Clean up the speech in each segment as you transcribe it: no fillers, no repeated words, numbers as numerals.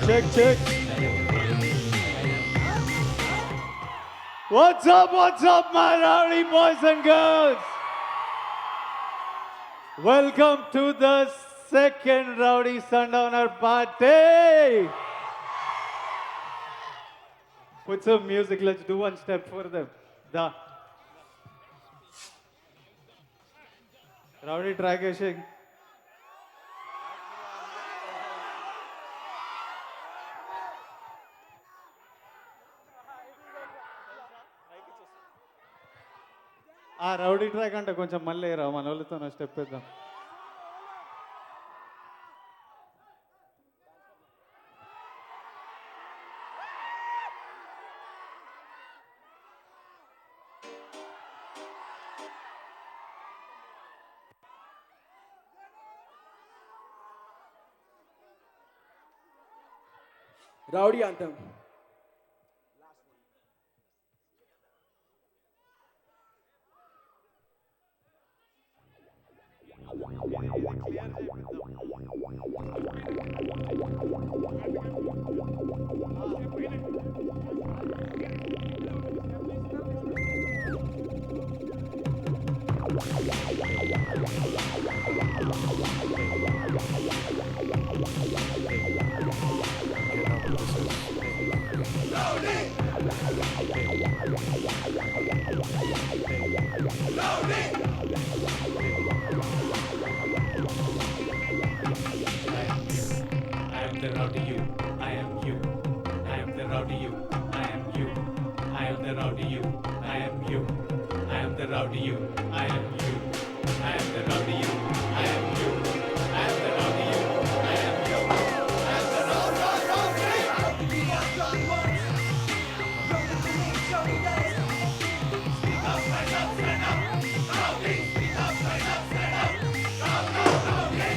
Check, check. What's up, my rowdy boys and girls? Welcome to the second Rowdy Sundowner party. Put some music, let's do one step for them. The Rowdy track ishing. ఆ rowdy track అంటే కొంచెం మళ్ళీ రా మన వాళ్ళతో step వేద్దాం. Rowdy anthem. The rowdy you, I am you. I am the rowdy you, I am you. I am the rowdy you, I am you. I am the rowdy you, I am you. I am the rowdy you, I am you. I am the rowdy you, I am you. I am the Speak up, stand up, stand up. Rowdy, speak up, stand up, stand up. Rowdy.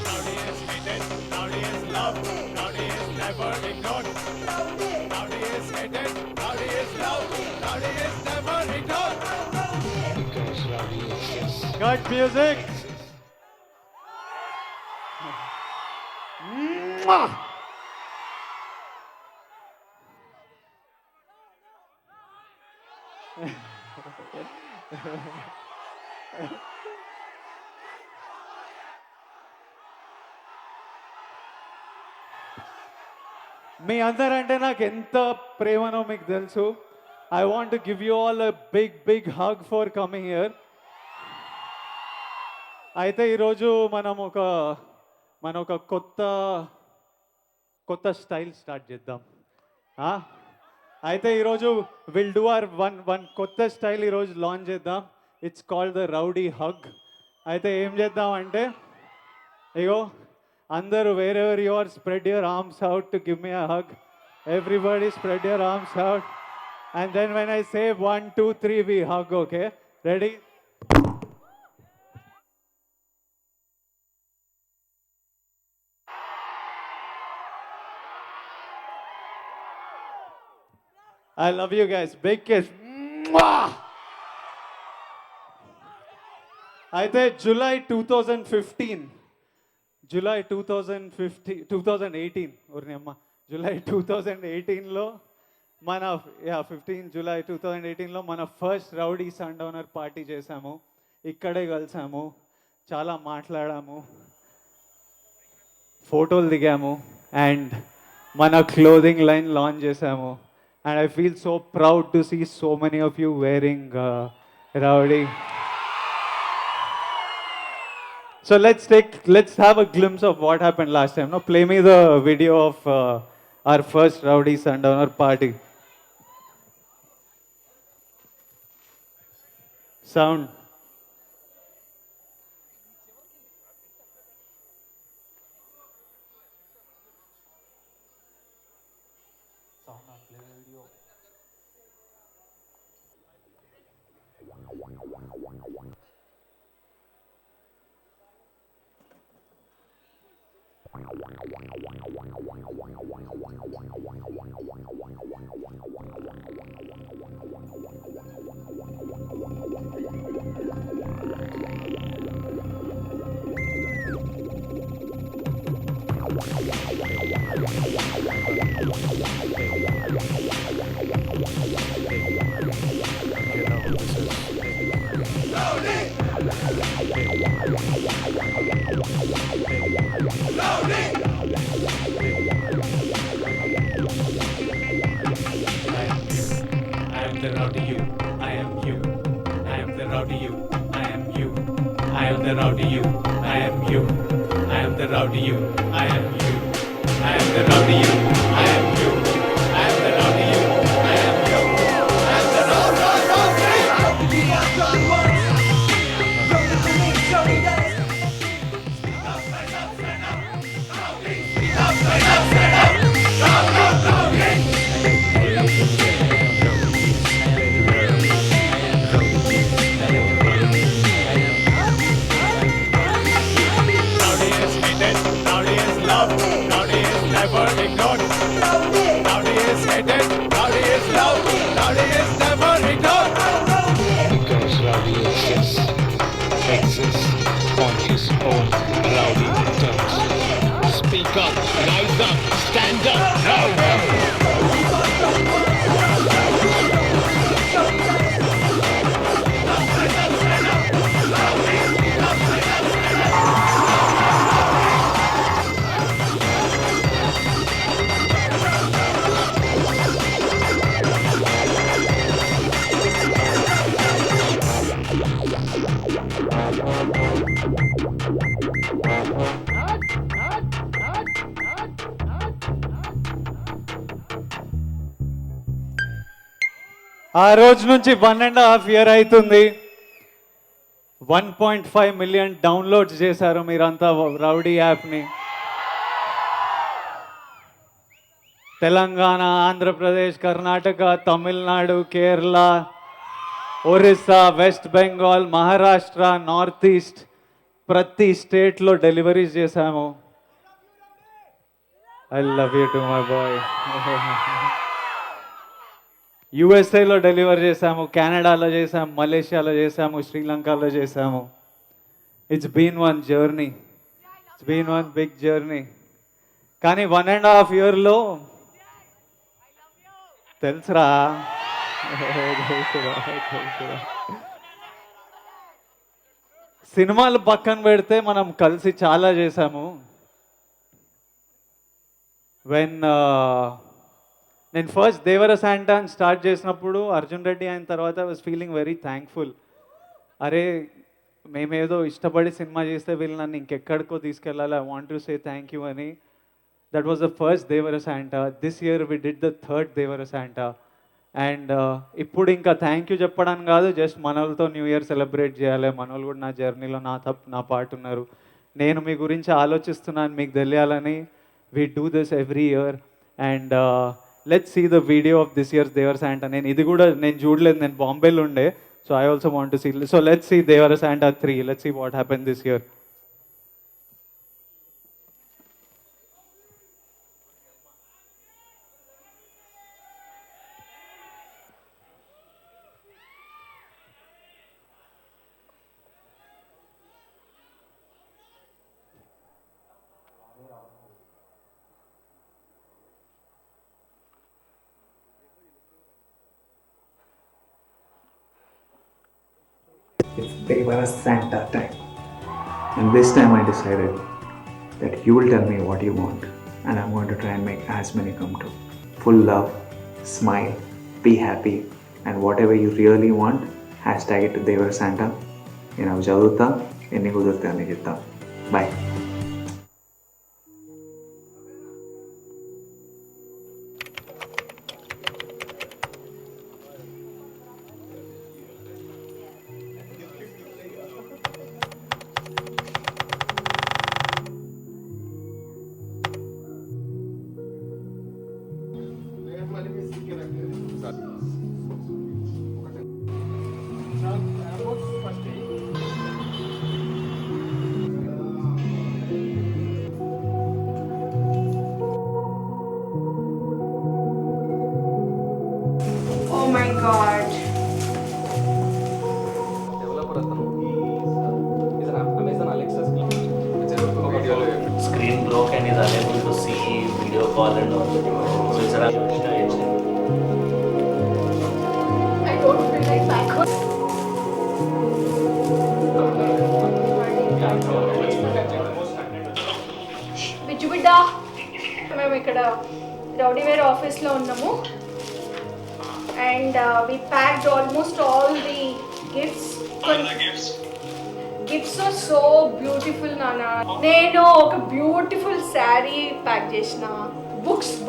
Rowdy is hated, rowdy is loved, rowdy is never ignored. Rowdy is hated, rowdy is loved, rowdy is never ignored. Because rowdy is Cut music. Mwah! మీ అందరంటే నాకు ఎంత ప్రేమనో మీకు తెలుసు. I want to give you all a big hug for coming here. అయితే ఈరోజు మనం ఒక కొత్త స్టైల్ స్టార్ట్ చేద్దాం. అయితే ఈరోజు విల్ డూ ఆర్ వన్ కొత్త స్టైల్ ఈరోజు లాంచ్ చేద్దాం. It's called the rowdy hug. అయితే ఏం చేద్దాం అంటే ఇగో అందరూ wherever you are, spread your arms out to give me a hug. Everybody spread your arms out. And then when I say 1, 2, 3, we hug, okay? Ready? I love you guys. Big kiss. Mwah! అయితే July 2018 July 2018లో మన 15 July 2018లో మన first rowdy sundowner party చేశాము. ఇక్కడే కలిసాము, చాలా మాట్లాడాము, ఫోటోలు దిగాము అండ్ మన క్లోదింగ్ లైన్ లాంచ్ చేశాము. And I feel so proud to see so many of you wearing Rowdy. So let's have a glimpse of what happened last time. No, play me the video of our first rowdy sundowner party. Sound. I am the rowdy you. I am you. I am the rowdy you. I am you. I am the rowdy you. I am you. I am the rowdy you. I am you. I am the rowdy you. I am you. I am the rowdy you. I am you. I am the Rowdy is hated, rowdy is loved, rowdy is never ignored. Rowdy is hated, rowdy is loved, rowdy is never ignored. Because rowdy exists on his own rowdy terms. Speak up, rise up, stand up, rowdy! ఆ రోజు నుంచి 1.5 year అవుతుంది. 1.5 million downloads చేశారు మీరంతా Rowdy యాప్ని. Telangana, Andhra Pradesh, Karnataka, Tamil Nadu, Kerala, Orissa, west Bengal, Maharashtra, north east ప్రతి స్టేట్లో deliveries చేశాము. I love you to my boy. యుఎస్ఏలో డెలివర్ చేశాము, కెనడాలో చేశాము, మలేషియాలో చేశాము, శ్రీలంకలో చేశాము. It's been one journey, it's been one big journey. కానీ 1.5 yearలో తెలుసురా, సినిమాలు పక్కన పెడితే మనం కలిసి చాలా చేశాము. నేను ఫస్ట్ దేవర శాంటా అని స్టార్ట్ చేసినప్పుడు అర్జున్ రెడ్డి అయిన తర్వాత I was feeling very thankful. అరే మేమేదో ఇష్టపడి సినిమా చేస్తే వీళ్ళు నన్ను ఇంకెక్కడికో తీసుకెళ్ళాలి, I want to say thank you అని. That was the first Devara Santa. This year we did the third Devara Santa. And ఇప్పుడు ఇంకా థ్యాంక్ యూ చెప్పడానికి కాదు, జస్ట్ మనోళ్ళతో న్యూ ఇయర్ సెలబ్రేట్ చేయాలి. మనోళ్ళు కూడా నా జర్నీలో నా పార్ట్ ఉన్నారు. నేను మీ గురించి ఆలోచిస్తున్నాను, మీకు తెలియాలని. We do this every year. And let's see the video of this year's Devara Santa. ఇది కూడా నేను చూడలేదు, నేను బాంబేలో ఉండే. So I also want to see. So let's see Devara Santa 3. Let's see what happen this year. It's Devara Santa time. And this time I decided that you will tell me what you want, and I'm going to try and make as many come true. Full love, smile, be happy, and whatever you really want, hashtag it to Devara Santa. నేను అవి చదువుతా, ఎన్ని కుదిరితే అన్ని చెప్తాం. Bye. Oh my god. Screen broke and is unable to see video call and all. So it's around I don't feel like backward. Bijju బిడ్డ మేము ఇక్కడ రౌడీవేర్ ఆఫీస్లో ఉన్నాము and we packed almost all the gifts gifts are so beautiful నాన్న. నేను ఒక beautiful sari pack చేసిన,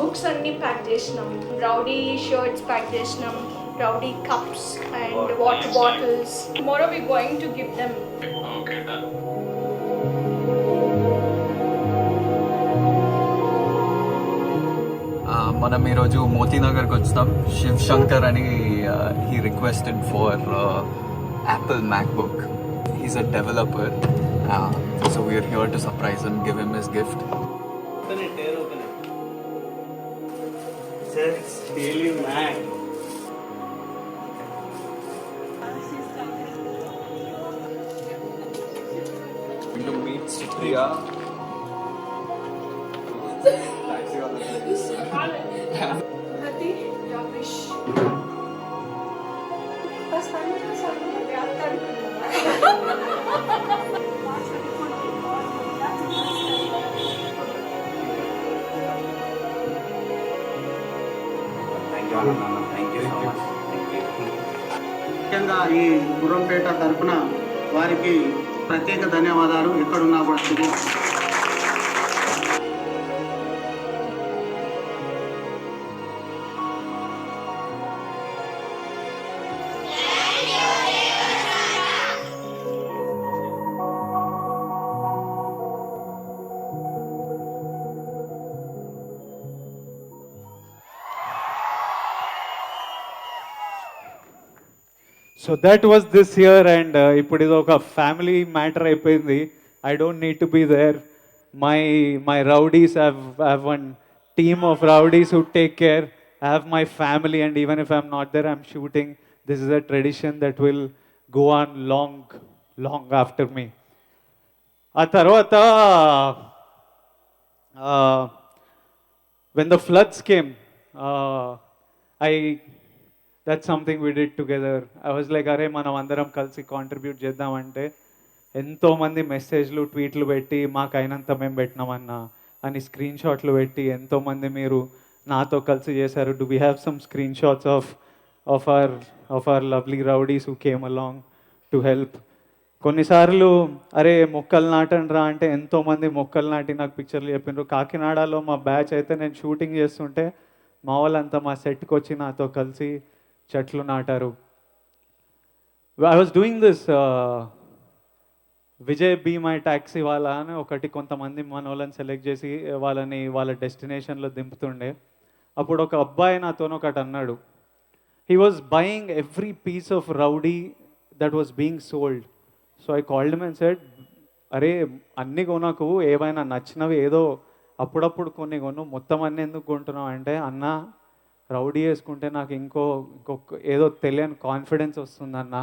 books అన్ని ప్యాక్ చేసినాం, రౌడీ షర్ట్స్ ప్యాక్ చేసినాం, rowdy cups and water bottles. Tomorrow we're going to give them. okay, done. మనం ఈరోజు మోతీనగర్కి వచ్చినాం. శివ్ శంకర్ అని he requested for Apple MacBook. He's a developer, so we're here to surprise him, give him his gift. Sir, it's really mad. To meet Supriya. Hati, Ravish. First time I saw ముఖ్యంగా ఈ గుర్రంపేట తరపున వారికి ప్రత్యేక ధన్యవాదాలు. ఎక్కడున్నా కూడా so that was this year and ఇప్పుడు ఇది ఒక ఫ్యామిలీ మ్యాటర్ అయిపోయింది. I don't need to be there. My rowdies have one team of rowdies who take care. I have my family, and even if I'm not there, I'm shooting. This is a tradition that will go on long after me. ఆ తర్వాత when the floods came, that's something we did together. I was like, అరే మనం అందరం కలిసి contribute చేద్దామంటే ఎంతోమంది మెసేజ్లు ట్వీట్లు పెట్టి మాకైనంత మేము పెట్టినామన్నా అని స్క్రీన్ షాట్లు పెట్టి ఎంతోమంది మీరు నాతో కలిసి చేశారు. Do we have some screen shots of our lovely rowdies who came along to help. కొన్నిసార్లు అరే మొక్కలు నాటండి రా అంటే ఎంతోమంది మొక్కలు నాటి నాకు పిక్చర్లు చెప్పినారు. కాకినాడలో మా బ్యాచ్ అయితే నేను షూటింగ్ చేస్తుంటే మా వాళ్ళంతా మా సెట్కి వచ్చి నాతో కలిసి చెట్లు నాటారు. I was doing this Vijay be my taxi వాళ్ళ అని ఒకటి కొంతమంది మన వాళ్ళని సెలెక్ట్ చేసి వాళ్ళని వాళ్ళ డెస్టినేషన్లో దింపుతుండే. అప్పుడు ఒక అబ్బాయి నాతో ఒకటి అన్నాడు. He was buying every piece of Rowdy that was being sold. So I called him and said, అరే అన్నీ కొనకు, ఏవైనా నచ్చినవి ఏదో అప్పుడప్పుడు కొన్ని కొను, మొత్తం అన్నీ ఎందుకు కొంటున్నావు అంటే, అన్న రౌడీ వేసుకుంటే నాకు ఇంకొక ఏదో తెలియని కాన్ఫిడెన్స్ వస్తుందన్న,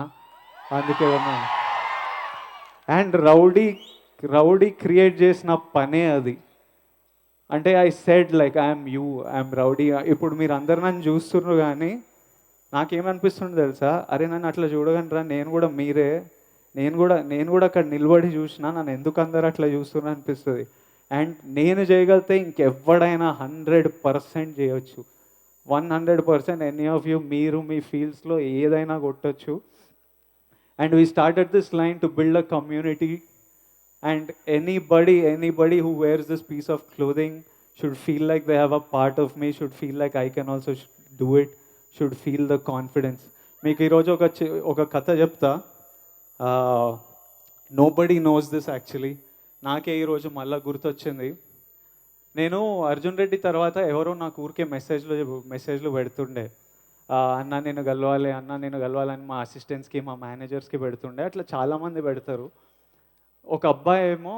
అందుకే కొన్నా. అండ్ రౌడీ క్రియేట్ చేసిన పనే అది. అంటే I said like I'm rowdy. ఇప్పుడు మీరు అందరు నన్ను చూస్తున్నారు కానీ నాకేమనిపిస్తుంది తెలుసా, అరే నన్ను అట్లా చూడగనరా, నేను కూడా మీరే, నేను కూడా అక్కడ నిలబడి చూసినా, నన్ను ఎందుకు అందరు అట్లా చూస్తున్నా అనిపిస్తుంది. అండ్ నేను చేయగలిగితే ఇంకెవ్వడైనా 100% చేయొచ్చు. 100% ఎనీ ఆఫ్ యూ, మీరు మీ ఫీల్డ్స్లో ఏదైనా కొట్టచ్చు. And we started this line to build a community. And anybody who wears this piece of clothing should feel like they have a part of me, should feel like I can also do it, should feel the confidence. మీకు ఈరోజు ఒక కథ చెప్తా. Nobody knows this actually. నాకే ఈరోజు మళ్ళీ గుర్తొచ్చింది. నేను అర్జున్ రెడ్డి తర్వాత ఎవరో నాకు ఊరికే మెసేజ్లు పెడుతుండే, అన్న నేను కలవాలని మా అసిస్టెంట్స్కి మా మేనేజర్స్కి పెడుతుండే. అట్లా చాలామంది పెడతారు. ఒక అబ్బాయి ఏమో,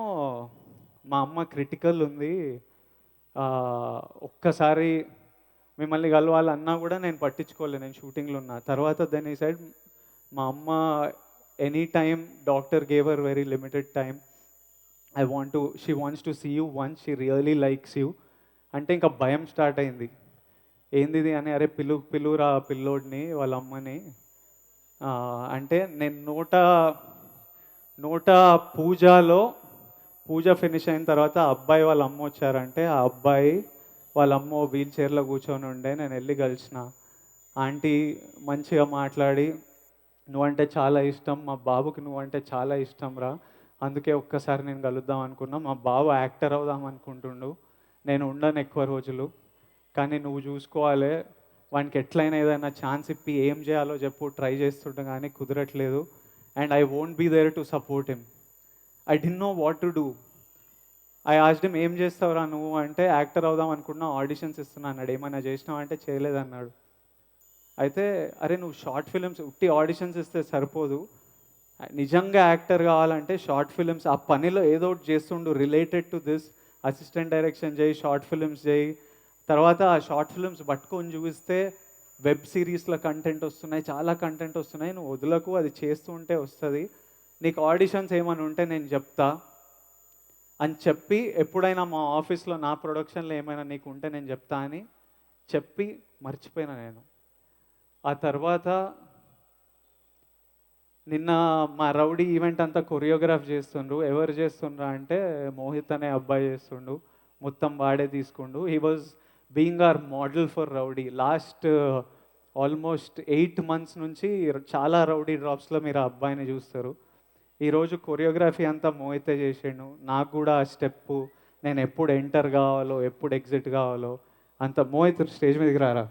మా అమ్మ క్రిటికల్ ఉంది, ఒక్కసారి మిమ్మల్ని కలవాలన్నా కూడా నేను పట్టించుకోలేదు, నేను షూటింగ్లో ఉన్నా. తర్వాత దెన్ ఈ సైడ్ మా అమ్మ any time, doctor gave her very limited time, she wants to see you once, she really likes you అంటే ఇంకా భయం స్టార్ట్ అయింది. ఏంది అని, అరే పిలువురా పిల్లోడిని వాళ్ళ అమ్మని అంటే, నేను నోట పూజ ఫినిష్ అయిన తర్వాత ఆ అబ్బాయి వాళ్ళ అమ్మ వచ్చారంటే, ఆ అబ్బాయి వాళ్ళ అమ్మ వీల్ చైర్లో కూర్చొని ఉండే. నేను వెళ్ళి కలిసిన. ఆంటీ మంచిగా మాట్లాడి, నువ్వంటే చాలా ఇష్టం, మా బాబుకి నువ్వంటే చాలా ఇష్టం రా, అందుకే ఒక్కసారి నేను కలుద్దాం అనుకున్నా. మా బాబు యాక్టర్ అవుదాం అనుకుంటుండు, నేను ఉండను ఎక్కువ రోజులు, కానీ నువ్వు చూసుకోవాలి, వానికి ఎట్లయినా ఏదైనా ఛాన్స్ ఇప్పి ఏం చేయాలో చెప్పు, ట్రై చేస్తుంటా కానీ కుదరట్లేదు. And I won't be there to support him. I didn't know what to do. I asked him, ఏం చేస్తావురా నువ్వు అంటే, యాక్టర్ అవుదాం అనుకున్నా, ఆడిషన్స్ ఇస్తున్నా అన్నాడు. ఏమైనా చేసినావు అంటే, చేయలేదన్నాడు. అయితే అరే నువ్వు షార్ట్ ఫిలిమ్స్ ఉట్టి ఆడిషన్స్ ఇస్తే సరిపోదు, నిజంగా యాక్టర్ కావాలంటే షార్ట్ ఫిలిమ్స్, ఆ పనిలో ఏదో ఒకటి చేస్తుండు related to this, assistant direction చేయి, షార్ట్ ఫిలిమ్స్ చేయి. తర్వాత ఆ షార్ట్ ఫిలిమ్స్ పట్టుకొని చూపిస్తే వెబ్ సిరీస్లో కంటెంట్ వస్తున్నాయి, చాలా కంటెంట్ వస్తున్నాయి, నువ్వు వదులకు, అది చేస్తూ ఉంటే వస్తుంది, నీకు ఆడిషన్స్ ఏమైనా ఉంటే నేను చెప్తా అని చెప్పి, ఎప్పుడైనా మా ఆఫీస్లో నా ప్రొడక్షన్లో ఏమైనా నీకు ఉంటే నేను చెప్తా అని చెప్పి మర్చిపోయినా నేను. ఆ తర్వాత నిన్న మా రౌడీ ఈవెంట్ అంతా కొరియోగ్రాఫ్ చేస్తుండ్రు. ఎవరు చేస్తుండ్రా అంటే, మోహిత్ అనే అబ్బాయి చేస్తుండు, మొత్తం వాడే తీసుకుండు. He was being our model for Rowdy. Last almost 8 months నుంచి చాలా రౌడీ డ్రాప్స్లో మీరు ఆ అబ్బాయిని చూస్తారు. ఈరోజు కొరియోగ్రఫీ అంతా మోహితే చేసాడు. నాకు కూడా ఆ స్టెప్పు, నేను ఎప్పుడు ఎంటర్ కావాలో ఎప్పుడు ఎగ్జిట్ కావాలో అంత. మోహిత్ స్టేజ్ మీదకి రారా.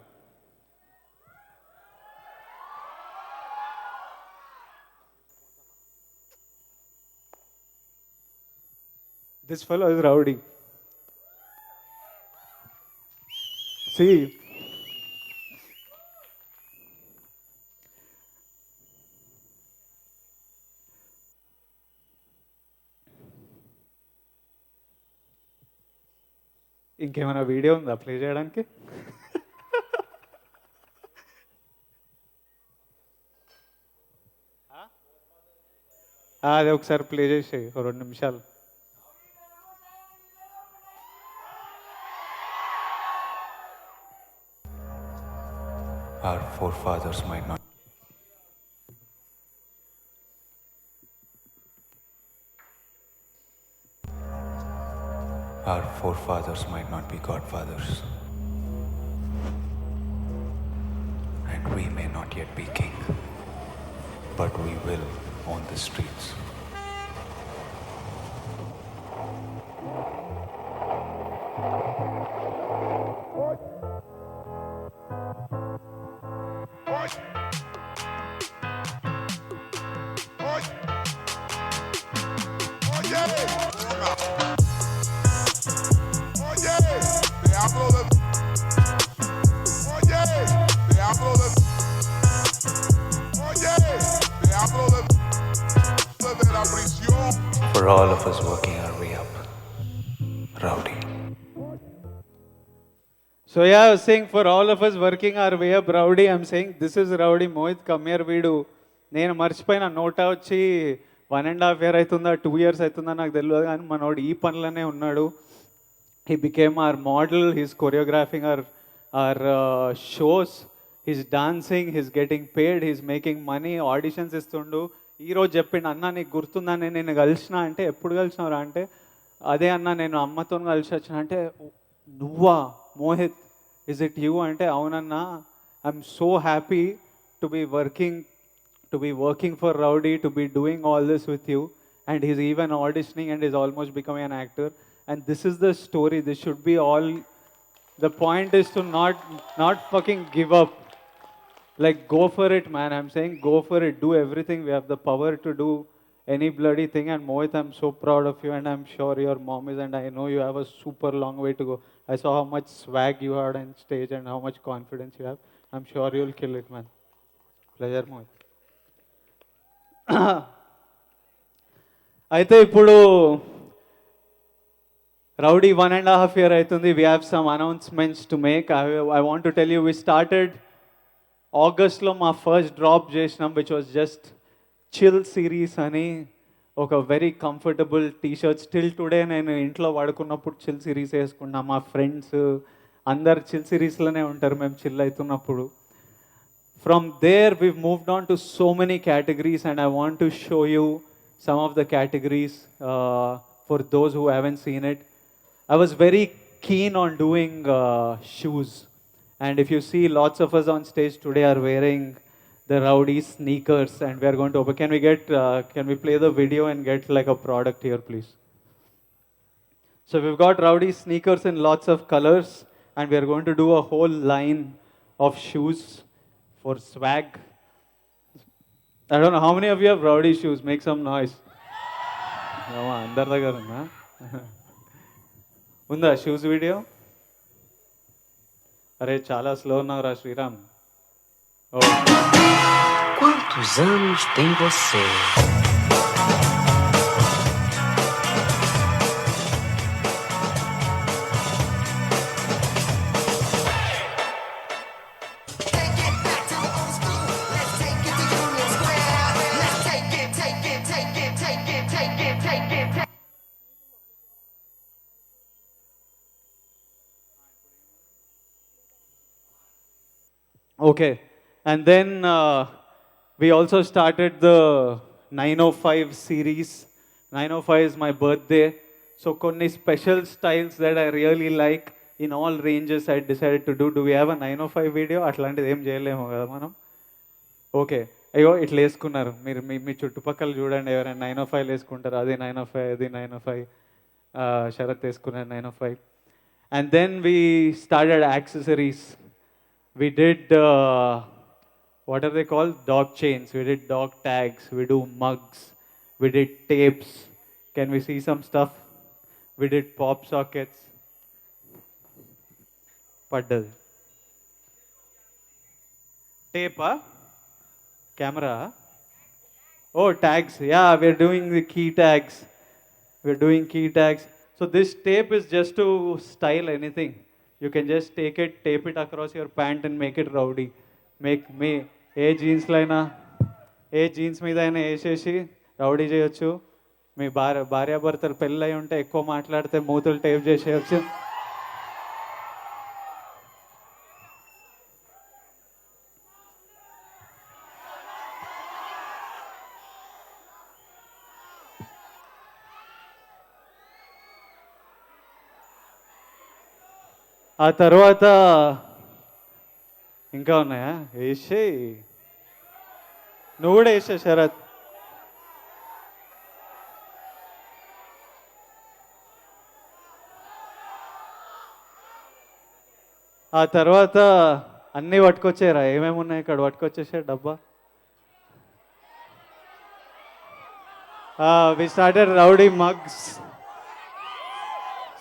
This fellow is rowdy. See, ఇంకేమైనా వీడియో ఉందా ప్లే చేయడానికి? అదే ఒకసారి ప్లే చేసి 2 నిమిషాలు. Our forefathers might not. Our forefathers might not be godfathers. And we may not yet be king. But we will own the streets. For all of us working our way up, Rowdy. So yeah, I was saying for all of us working our way up, Rowdy, I'm saying this is Rowdy. Mohit, come here, వీడు నేను మర్చిపోయిన నోటా వచ్చి 1.5 years అవుతుందా 2 years అవుతుందా నాకు తెలియదు, కానీ మనోడు ఈ పనులనే ఉన్నాడు. He became our model, he's choreographing our shows. he's dancing, he's getting paid, he's making money, auditions ఇస్తుండు. ఈరోజు చెప్పిండు, అన్న నీకు గుర్తుందా నేను కలిసిన అంటే, ఎప్పుడు కలిసినవరా అంటే, అదే అన్న నేను అమ్మతో కలిసి వచ్చిన అంటే, నువ్వా మోహిత్, ఇస్ ఇట్ యూ అంటే, అవునన్నా, I'm so happy to be working for Rowdy, to be doing all this with you, and he's even auditioning and is almost becoming an actor. And this is the story. This should be all. The point is to not fucking give up. Like, go for it, man. I'm saying go for it. Do everything. We have the power to do any bloody thing. And Mohit, I'm so proud of you, and I'm sure your mom is, and I know you have a super long way to go. I saw how much swag you had on stage and how much confidence you have. I'm sure you'll kill it, man. Pleasure, Mohit. అయితే ఇప్పుడు Rowdy 1.5 year అవుతుంది. We have some announcements to make. I want to tell you, we started ఆగస్ట్లో మా first drop చేసినాం, which was just chill series అని, ఒక very comfortable T-shirt. Still today నేను ఇంట్లో పడుకున్నప్పుడు చిల్ సిరీస్ వేసుకున్నా. మా ఫ్రెండ్స్ అందరు చిల్ సిరీస్లోనే ఉంటారు మేము చిల్ అవుతున్నప్పుడు. From there we've moved on to so many categories, and I want to show you some of the categories for those who haven't seen it. I was very keen on doing shoes, and if you see, lots of us on stage today are wearing the Rowdy sneakers, and we are going to open. Can we play the video and get like a product here, please? So we've got Rowdy sneakers in lots of colors, and we are going to do a whole line of shoes for swag. I don't know how many of you have Rowdy shoes. Make some noise. అందరి దగ్గర ఉందా? ఉందా shoes video? అరే చాలా slow ఉన్నావురా Sriram. Quantos anos tem você? Okay, and then we also started the 905 series. 905 is my birthday, so konni special styles that I really like in all ranges I decided to do. Do we have a 905 video? అట్లాంటిది ఏం చేయలేము కదా మనం. Okay, అయ్యో ఇట్లా వేసుకున్నారు మీరు, మీ చుట్టుపక్కల చూడండి, ఎవరైనా 905 వేసుకుంటారు. అది 905, అది 905, శరత్ వేసుకున్నారు 905. And then we started accessories. We did, what are they called? Dog chains. We did dog tags. We do mugs. We did tapes. Can we see some stuff? We did pop sockets. Paddal. Tape, huh? Camera. Oh, tags. Yeah, we're doing the key tags. We're doing key tags. So this tape is just to style anything. You can just take it, tape it across your pant and make it rowdy. Make me A jeans మీద అయినా వేసేసి rowdy చేయొచ్చు. మీ భార్యాభర్తలు పెళ్ళి అయి ఉంటే ఎక్కువ మాట్లాడితే మూతులు టేప్ చేసేయచ్చు. ఆ తర్వాత ఇంకా ఉన్నాయా? వేసే నువ్వు కూడా వేసా శరత్. ఆ తర్వాత అన్నీ పట్టుకొచ్చారా? ఏమేమి ఉన్నాయి ఇక్కడ? పట్టుకొచ్చేసా డబ్బా. We started Rowdy mugs.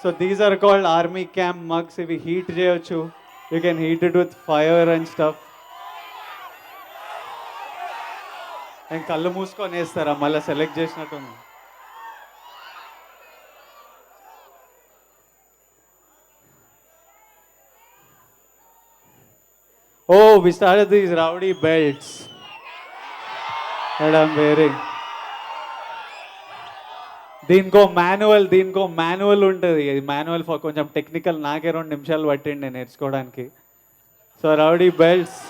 So these are called army camp mugs. If we heat cheyochu, you can heat it with fire and stuff. And kallu mooskoni estara malla select chesinattu undi. Oh, we started these Rowdy belts that I'm wearing. దీనికో manual ఉంటుంది. Manual కొంచెం technical, నాకే 2 నిమిషాలు పట్టిండి నేర్చుకోవడానికి. So rowdy belts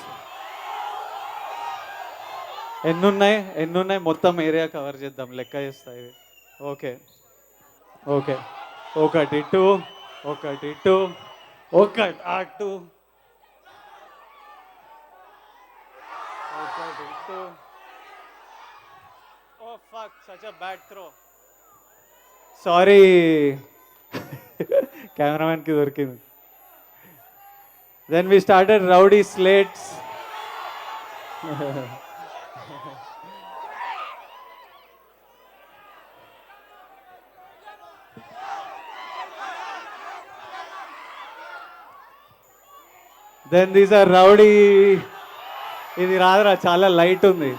ఎన్నున్నాయి మొత్తం area cover చేద్దాం, లెక్క చేస్తాయి. ఓకే ఓకే, ఒకటి ఇటు, ఒకటి ఇటు, ఒకటి అటు, ఒకటి ఇటు. Oh fuck, such a bad throw. Sorry, కెమెరామెన్కి దొరికింది. Then we started Rowdy slates. Then these are Rowdy. ఇది రాదురా, చాలా లైట్ ఉంది.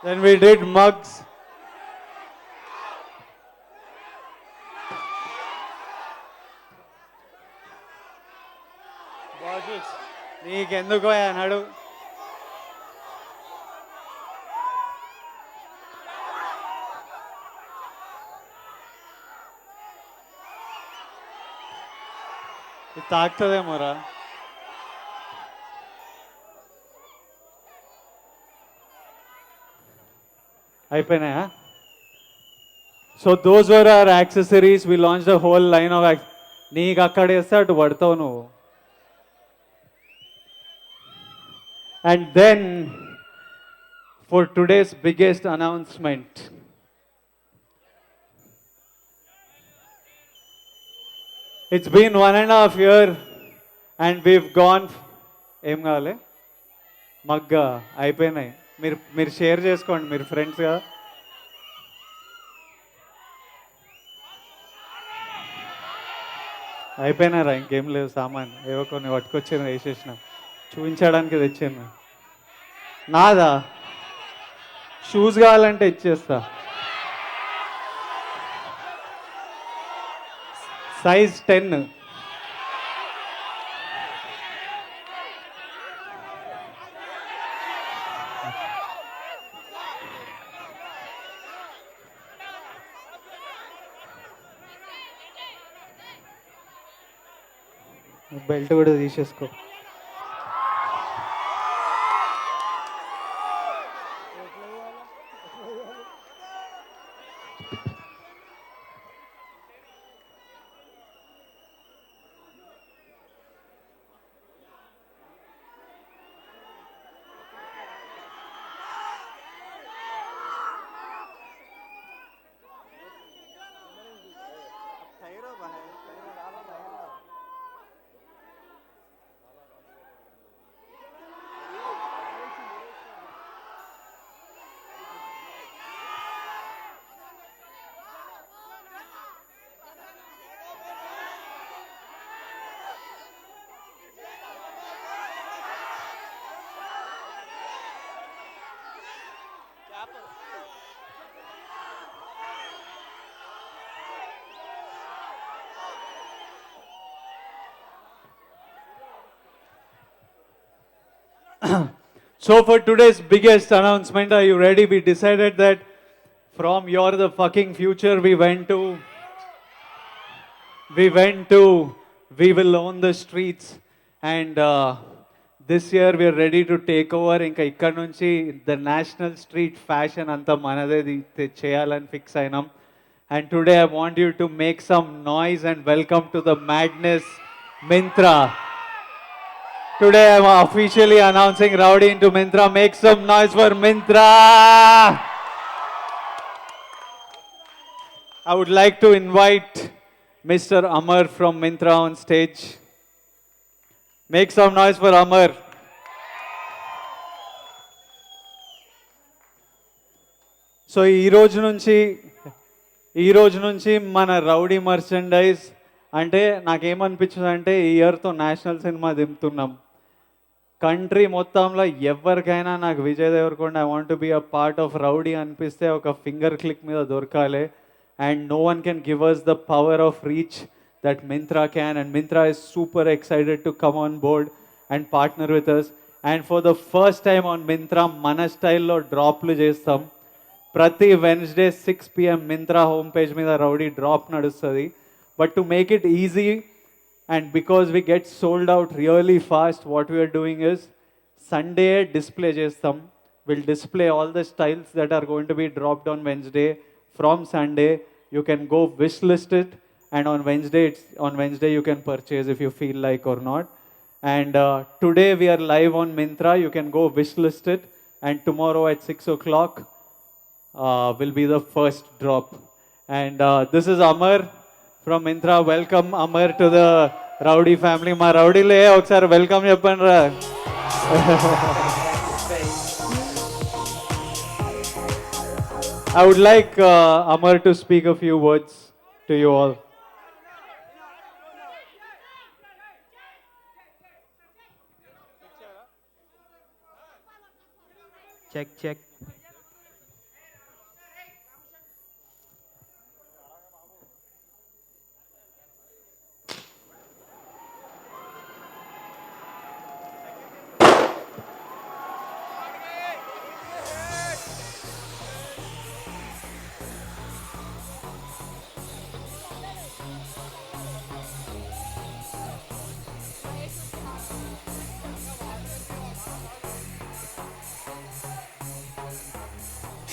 Then we did mugs. Bottles. నీకెందుకో అన్నాడు. ఇది తాకుతుందేమోరా. అయిపోయినాయా? So those were are accessories. We launch the whole line of నీకు అక్కడ వేస్తే అటు పడతావు నువ్వు. And then for today's biggest announcement, it's been 1.5 years and we've gone. ఏం కావాలి? మగ్గా అయిపోయినాయి. మీరు షేర్ చేసుకోండి, మీరు ఫ్రెండ్స్ కదా. అయిపోయినారా? ఇంకేం లేవు సామాన్, ఏవో కొన్ని పట్టుకొచ్చాను, వేసేసిన, చూపించడానికి తెచ్చాను. నాదా? షూస్ కావాలంటే ఇచ్చేస్తా. సైజ్ 10. బెల్ట్ కూడా తీసేసుకో. So for today's biggest announcement, are you ready? We decided that from You're the Fucking Future, we went to We Will Own the Streets. And this year we are ready to take over. Inka ikkad nunchi the national street fashion anta manade cheyaలని fix ainam. And today I want you to make some noise and welcome to the madness, Myntra. Today I am officially announcing Rowdy into Myntra. Make some noise for Myntra. I would like to invite Mr. Amar from Myntra on stage. Make some noise for Amar. So ఈ రోజు నుంచి మన rowdy merchandise అంటే నాకేమనిపించింది అంటే ఈ ఇయర్తో national cinema దింపుతున్నాం. కంట్రీ మొత్తంలో ఎవరికైనా నాకు Vijay Deverakonda I want to be a part of Rowdy అనిపిస్తే ఒక ఫింగర్ క్లిక్ మీద దొరకాలి. And no one can give us the power of reach that Myntra can. And Myntra is super excited to come on board and partner with us. And for the first time on Myntra మన స్టైల్లో డ్రాప్లు చేస్తాం. ప్రతి Wednesday 6 PM Myntra home page మీద rowdy drop నడుస్తుంది. But to make it easy and because we get sold out really fast, what we are doing is Sunday display chestam. We'll display all the styles that are going to be dropped on Wednesday. From Sunday you can go wish list it, and on Wednesday you can purchase if you feel like or not. And today we are live on Myntra. You can go wish list it, and tomorrow at 6 o'clock will be the first drop. And this is Amar from Myntra. Welcome Amar to the Rowdy family. Ma Rowdy le okkar welcome cheppanడి రా. I would like Amar to speak a few words to you all. Check.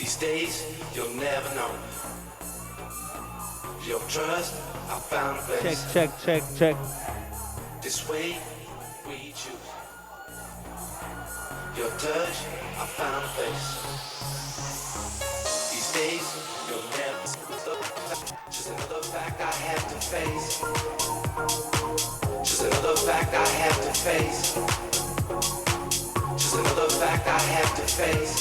These days, you'll never know. Your trust, I found a place. Check. This way, we choose. Your touch, I found a place. These days, you'll never just another fact I have to face. Just another fact I have to face. Just another fact I have to face.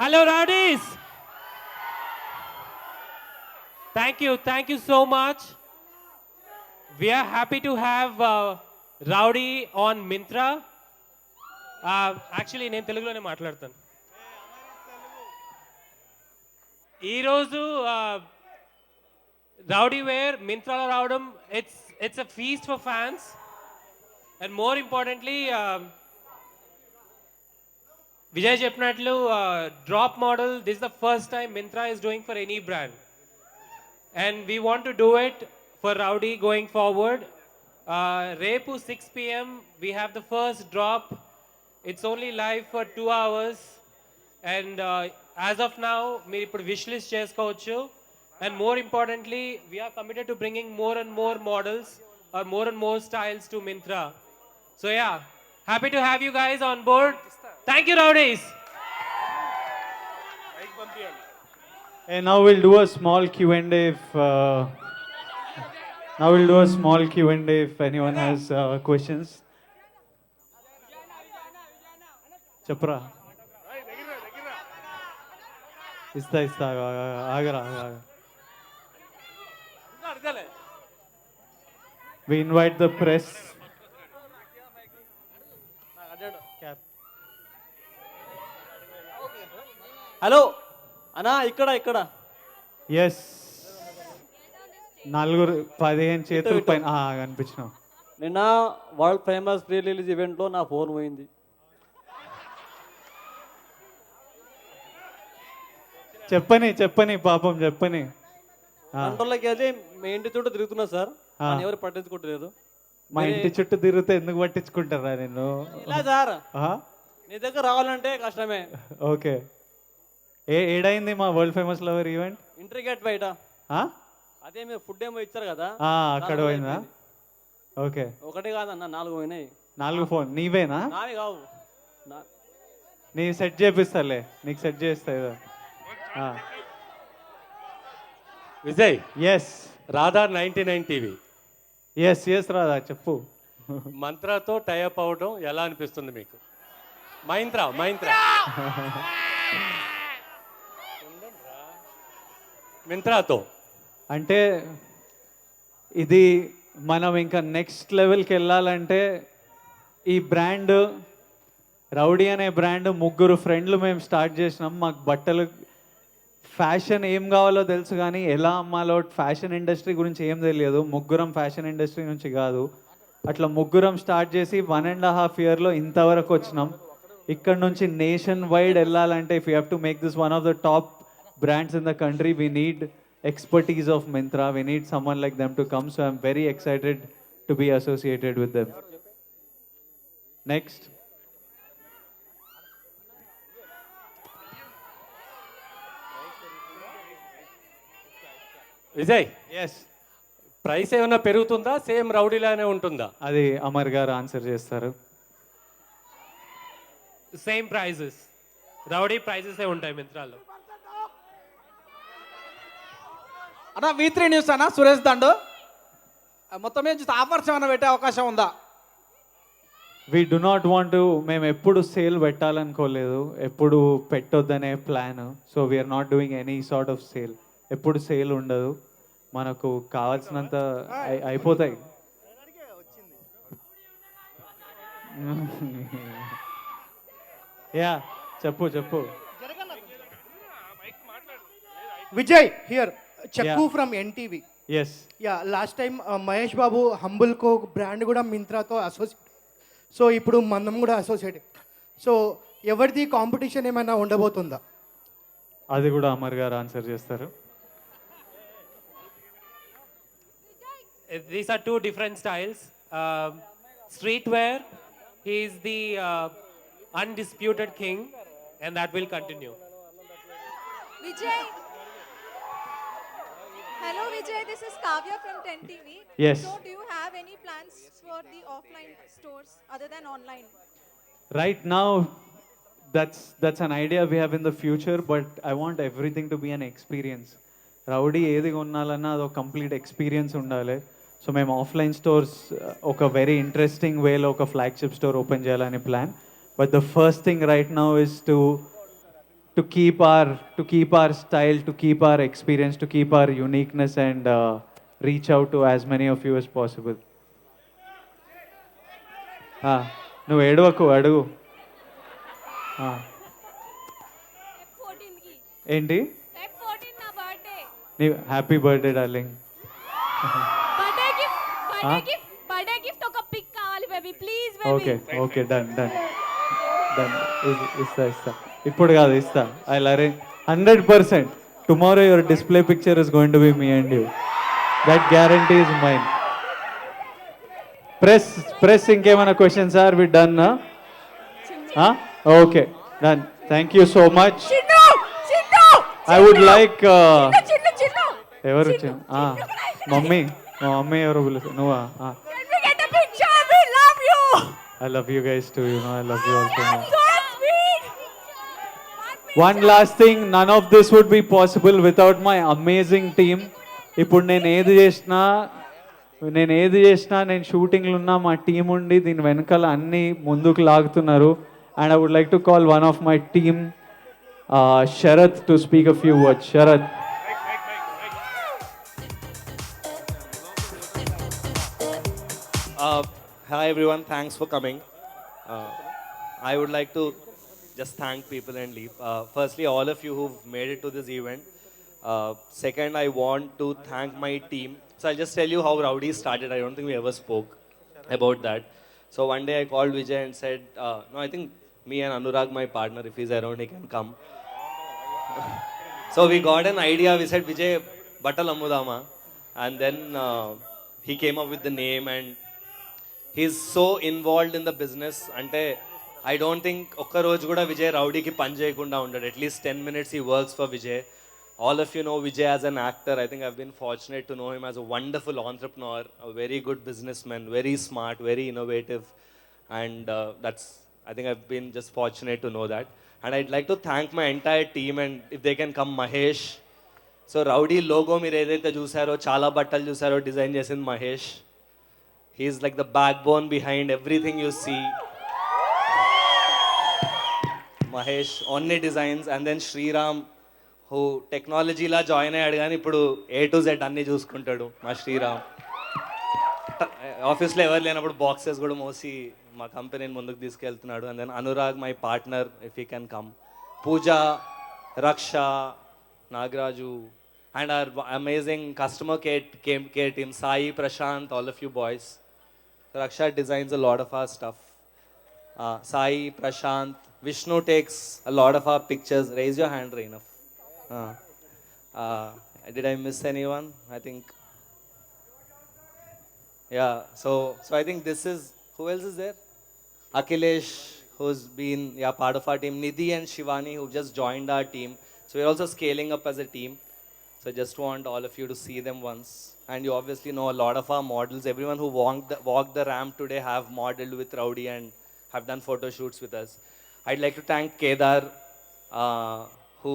Hello, Rowdies! Thank you so much. We are happy to have Rowdy on Myntra. Actually, నేను తెలుగులోనే మాట్లాడతాను. ఈరోజు rowdy wear మింత్రాలో రావడం it's a feast for fans, and more importantly, Vijay చెప్పినట్లు drop model, this is the first time Myntra is doing for any brand, and we want to do it for Rowdy going forward. Repu 6 PM we have the first drop. It's only live for 2 hours, and as of now మీరు ఇప్పుడు wish list చేసుకోవచ్చు. And more importantly, we are committed to bringing more and more models or more and more styles to Myntra. So yeah, happy to have you guys on board. Thank you, Rowdies. And now we'll do a small Q&A if anyone has questions. Chapra. ఇస్తా ఆగరా. We invite the press. Hello అన్నా ఇక్కడ yes 15 చేతుల పైన కనిపించినావు. నిన్న world famous pre release ఈవెంట్లో నా phone పోయింది. చెప్పని పాపం చెప్పని. కంట్రోల్లోకి వెళ్ళి మీ ఇంటి చుట్టూ తిరుగుతున్నా సార్, ఎవరు పట్టించుకుంటలేదు. మా ఇంటి చుట్టూ తిరిగితే ఎందుకు పట్టించుకుంటారా నేను? ఇలా సార్ నీ దగ్గర రావాలంటే కష్టమే. ఓకే, ఏడైంది మా world famous lover event? Inter gate బయట అదే మీరు ఫుడ్ ఏమో ఇచ్చారు కదా, అక్కడ పోయిందా? ఓకే, ఒకటి కాదన్న 4 పోయినాయి. 4 ఫోన్ నీవేనా? నావి కావు, నీ సెట్ చేపిస్తాలే, నీకు సెట్ చేస్తా. Vijay, S Radha 99 TV S Radha చెప్పు. మంత్రాతో టైఅప్ అవడం ఎలా అనిపిస్తుంది మీకు? మైంత్రా మింత్రాతో అంటే ఇది మనం ఇంకా నెక్స్ట్ లెవెల్కి వెళ్ళాలంటే ఈ బ్రాండ్ రౌడీ అనే బ్రాండ్ ముగ్గురు ఫ్రెండ్లు మేము స్టార్ట్ చేసినాం. మాకు బట్టలు ఫ్యాషన్ ఏం కావాలో తెలుసు కానీ ఎలా అమ్మాలో ఫ్యాషన్ ఇండస్ట్రీ గురించి ఏం తెలియదు. ముగ్గురం ఫ్యాషన్ ఇండస్ట్రీ నుంచి కాదు, అట్లా ముగ్గురం స్టార్ట్ చేసి 1.5 yearలో ఇంతవరకు వచ్చినాం. ఇక్కడ నుంచి నేషన్ వైడ్ వెళ్ళాలంటే if you have to make this one of the top brands in the country we need expertise of Myntra. We need someone like them to come. So I'm very excited to be associated with them. Next. Vijay, S, price ఏమైనా పెరుగుతుందా, same రౌడీలానే ఉంటుందా? అది అమర్ గారు answer చేస్తారు. Same prices, rowdy prices ఉంటాయి మింత్రాలో. అన్నా V3 news అన్న సురేష్ దండు మొత్తం మీద ఆఫర్స్ ఏమైనా పెట్టే అవకాశం ఉందా? We do not want to, మేము ఎప్పుడు సేల్ పెట్టాలనుకోలేదు, ఎప్పుడు పెట్టొద్దనే plan. So we are not doing any sort of sale. ఎప్పుడు సేల్ ఉండదు, మనకు కావాల్సినంత అయిపోతాయి. యా చెప్పు. Vijay here, Chakku from NTV. Yes, yeah, last time Mahesh Babu Humble Co brand కూడా మింత్రాతో అసోసియేట్. సో ఇప్పుడు మనం కూడా అసోసియేట్. సో ఎవరిది కాంపిటీషన్ ఏమైనా ఉండబోతుందా? అది కూడా అమర్ గారు ఆన్సర్ చేస్తారు. These are two different styles. Streetwear, he is the undisputed king, and that will continue. Vijay. Hello Vijay, this is Kavya from 10TV. Yes. So do you have any plans for the offline stores other than online? Right now, that's an idea we have in the future, but I want everything to be an experience. Rowdy ఏది కొనాలన్నా అదొక complete experience ఉండాలి. So మేము offline stores ఒక very interesting వేలో ఒక flagship store open చేయాలని plan. But the first thing right now is to keep our style, to keep our experience, to keep our uniqueness, and reach out to as many of you as possible. నువ్వు ఏడవకు, అడుగు. ఏంటి? నీ happy birthday darling. Birthday gift ఒక pic కావాలి baby, please baby. Okay done. ఇస్తా ఇప్పుడు కాదు, ఇస్తా. I arrange 100%. Tomorrow your display picture is going to be me and you. That guarantee is mine. Press ఇంకేమైనా questions are we done? Okay done. Thank you so much. I would like ఎవరు వచ్చారు? Mummy, మా mummy ఎవరు పిలుస్తారు? నువ్వా? I love you guys too, you know, I love you also. One last thing, none of this would be possible without my amazing team. ఇప్పుడు నేను ఏది చేసినా నేను షూటింగ్లు ఉన్నా మా టీం ఉండి దీని వెనకాల అన్ని ముందుకు లాగుతున్నారు. And I would like to call one of my team, Sharath, to speak a few words. Sharath. Hi everyone, thanks for coming. I would like to just thank people and leave. Firstly, all of you who've made it to this event. Second, I want to thank my team. So I'll just tell you how Rowdy started. I don't think we ever spoke about that. So one day I called Vijay and said, no, I think me and Anurag, my partner, if he's around, he can come. So we got an idea. We said, Vijay, Batal Amudama. And then he came up with the name, and he's so involved in the business. Ante I don't think ఒక్క రోజు కూడా విజయ్ రౌడీకి పని చేయకుండా ఉండడు. At least 10 minutes he works for Vijay. All of you know Vijay as an actor. I think I've been fortunate to know him as a wonderful entrepreneur, a very good businessman, very smart, very innovative, and I think I've been just fortunate to know that. And I'd like to thank my entire team, and if they can come, Mahesh, so Rowdy logo మీరు ఏదైతే చూసారో, చాలా బట్టలు చూసారో, design చేసింది Mahesh. He's like the backbone behind everything you see. Mahesh only designs. And then Sriram, who టెక్నాలజీలా join అయ్యాడు కానీ ఇప్పుడు A to Z అన్నీ చూసుకుంటాడు మా శ్రీరామ్. ఆఫీస్లో ఎవరు లేనప్పుడు బాక్సెస్ కూడా మోసి మా కంపెనీని ముందుకు తీసుకెళ్తున్నాడు. And then Anurag, my partner, if you can come. Pooja, Raksha, Nagaraju, and our amazing customer care team, Sai, Prashant, all of you boys. So Raksha designs a lot of our stuff. Sai, Prashant, Vishnu takes a lot of our pictures. Raise your hand, Reinav. Did I miss anyone? I think. Yeah, so I think this is, who else is there? Akhilesh, who's been part of our team. Nidhi and Shivani, who just joined our team. So we're also scaling up as a team. So I just want all of you to see them once. And you obviously know a lot of our models. Everyone who walked the ramp today have modeled with Rowdy and have done photo shoots with us. I'd like to thank Kedar, who...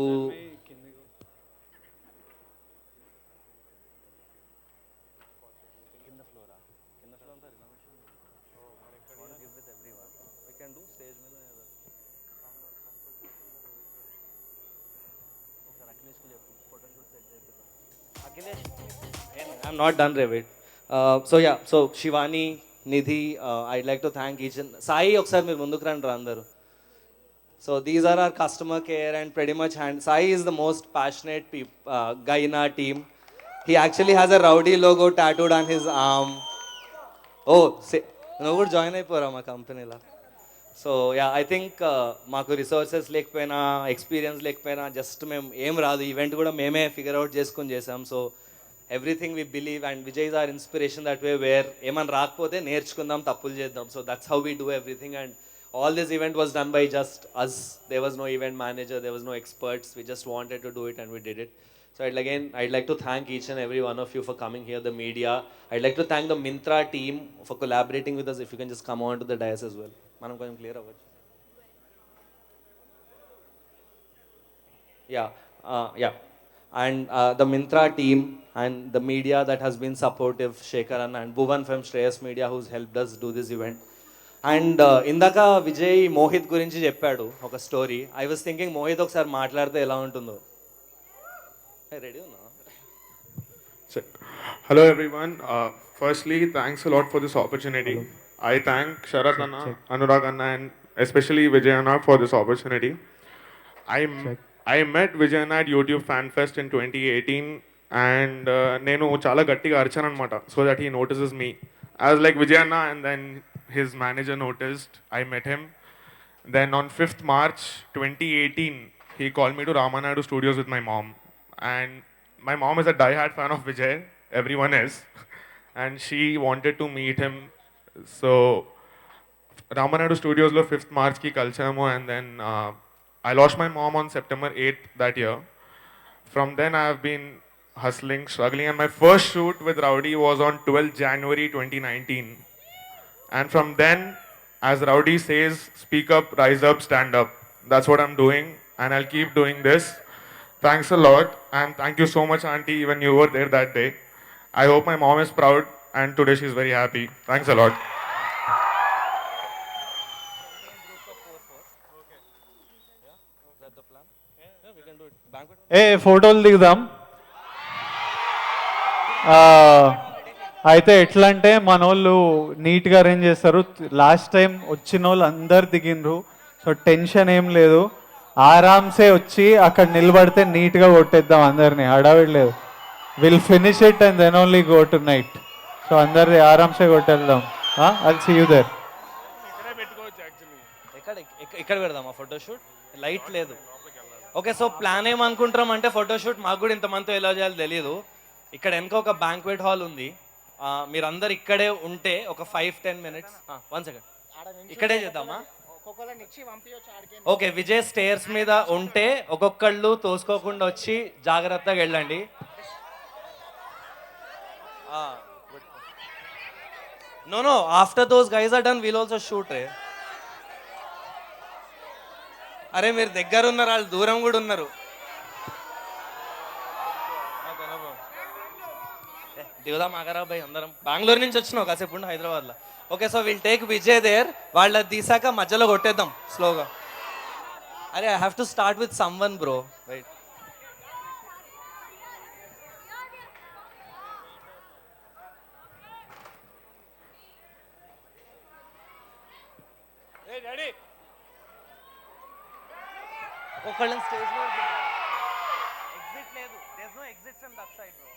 I'm not done, Revit. So Shivani, Nidhi, I'd like to thank each and Sai, oksar meer munduku ranడి andaru. So these are our customer care and pretty much Sai is the most passionate guy in our team. He actually has a Rowdy logo tattooed on his arm. Oh, నువ్వు కూడా join అయిపోరా మా కంపెనీలో. So I think మాకు resources లేకపోయినా, experience లేకపోయినా, just మేము ఏం రాదు, ఈవెంట్ కూడా మేమే ఫిగర్ అవుట్ చేసుకొని చేసాం. So everything we believe and Vijay is our inspiration that way, where ఏమైనా రాకపోతే నేర్చుకుందాం, తప్పులు చేద్దాం. So that's how we do everything. And all this event was done by just us. There was no event manager, there was no experts. We just wanted to do it and we did it. So I'd like to thank each and every one of you for coming here, the media. I'd like to thank the Myntra team for collaborating with us. If you can just come on to the dais as well. Manam koncham clear avvachu. Yeah. And the Myntra team and the media that has been supportive, Shekaran and Bhuvan from Shreyas Media, who's helped us do this event. And ఇందాక విజయ్ మోహిత్ గురించి చెప్పాడు ఒక story. I was thinking Mohit ఒకసారి మాట్లాడితే ఎలా ఉంటుందో. Ready ఉన్నా? Hello everyone. Firstly, thanks a lot for this opportunity. I thank Sharat Anna, Anurag Anna and especially Vijay Anna for this opportunity. I met Vijay Anna at YouTube Fan Fest in 2018 and నేను చాలా గట్టిగా అరిచాను అనమాట, so that he notices me. I was like Vijay Anna and then his manager noticed. I met him. Then on 5th March 2018, he called me to Ramanadu Studios with my mom. And my mom is a die-hard fan of Vijay. Everyone is. And she wanted to meet him. So Ramanadu Studios lo 5th March ki kalchamu. And then I lost my mom on September 8th that year. From then I have been hustling, struggling. And my first shoot with Rowdy was on 12th January 2019. And from then, as Rowdy says, speak up, rise up, stand up. That's what I'm doing, and I'll keep doing this. Thanks a lot, and thank you so much, Auntie, even you were there that day. I hope my mom is proud, and today she's very happy. Thanks a lot. ఫోటోలు దిగుదాం. అయితే ఎట్లా అంటే మన వాళ్ళు నీట్గా arrange చేస్తారు. Last time వచ్చిన వాళ్ళు అందరు దిగినరు, సో టెన్షన్ ఏం లేదు. ఆరామ్సే వచ్చి అక్కడ నిలబడితే నీట్గా కొట్టేద్దాం అందరినీ, హడావిడి లేదు. Will finish it and then only go tonight. So అందరిది ఆరామ్సే కొట్టేద్దాం. I'll see you there. ఇక్కడ పెడదామా ఫోటోషూట్? లైట్ లేదు. ఓకే, సో ప్లాన్ ఏమనుకుంటాం అంటే ఫోటోషూట్ మాకు కూడా ఇంతమందితో ఎలా చేయాలో తెలియదు. ఇక్కడ వెనక ఒక బ్యాంక్వెట్ హాల్ ఉంది, మీరందరు ఇక్కడే ఉంటే ఒక 5-10 minutes. 1 second, ఇక్కడే చేద్దామా? ఓకే, విజయ్ స్టేర్స్ మీద ఉంటే ఒక్కొక్కళ్ళు తోసుకోకుండా వచ్చి జాగ్రత్తగా వెళ్ళండి. No, after those guys are done, we'll also shoot. అరే మీరు దగ్గర ఉన్నారు, వాళ్ళు దూరం కూడా ఉన్నారు. దిగుదాం ఆగరా భయ్ అందరం. బెంగళూరు నుంచి వచ్చినావు కాసేపు ఉండి హైదరాబాద్లో. Okay, so will take Vijay there. వాళ్ళ తీసాక మధ్యలో కొట్టేద్దాం స్లోగా. అరే I have to start with someone bro. Right, ఒక్కొక్కళ్ళని స్టేజ్ లో ఎగ్జిట్ లేదు. There is no exit from that side bro.